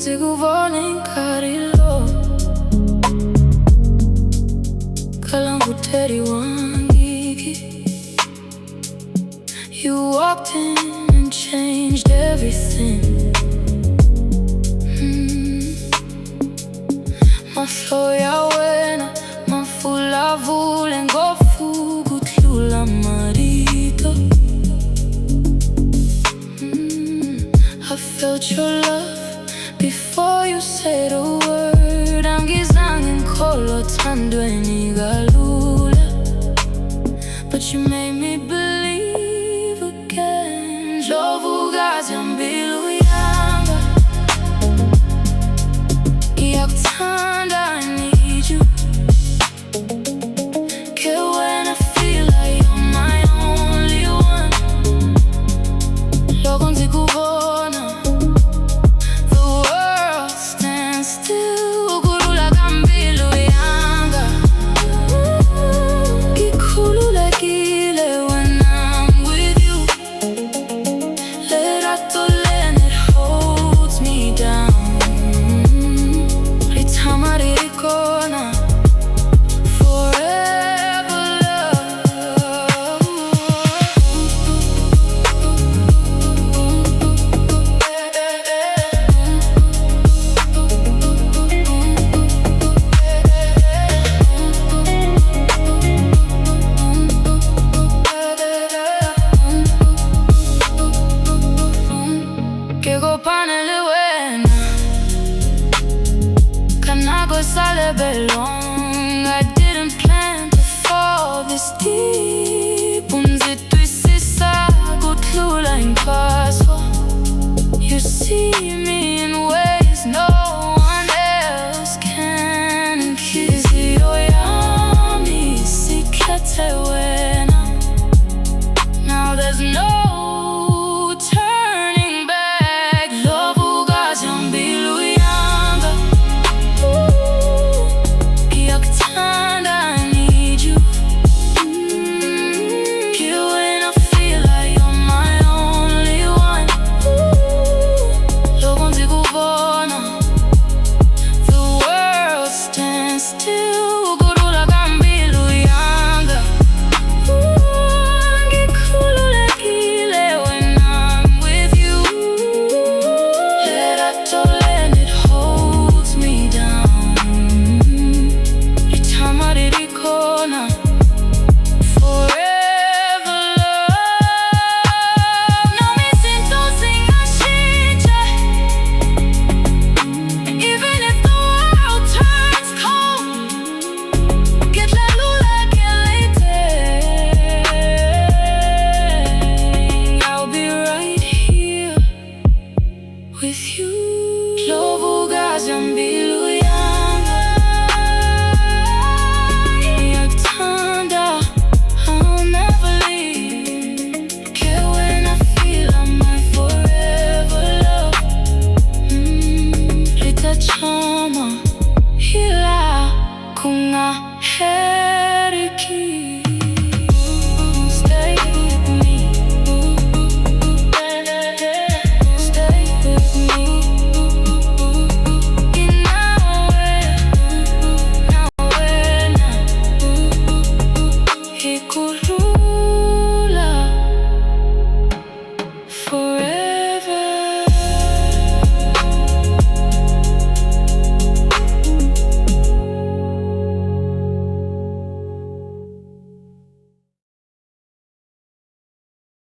Ndikuvona inkarilo kalanguteri wangiki. You walked in and changed everything. Mahlo ya wena mafulavule ngofu kutlula marito. I felt your love before you said a word. Angizange ngikholwa othandweni kalula, but you made me believe again. Ndlovukazi Mbilu yanga, ngiyakuthanda, I need you. Care when I feel like you're my only one. Loko ndikuvona the world stands still. Ukulula kaMbilu yanga, ngikhululekile when I'm with you. Lerato and it holds me down. Ritama rikona forever love. Kekophanele wena kanako sale belong. I didn't plan to fall this deep. Unzitwisisa kutlula inkwaso. You see me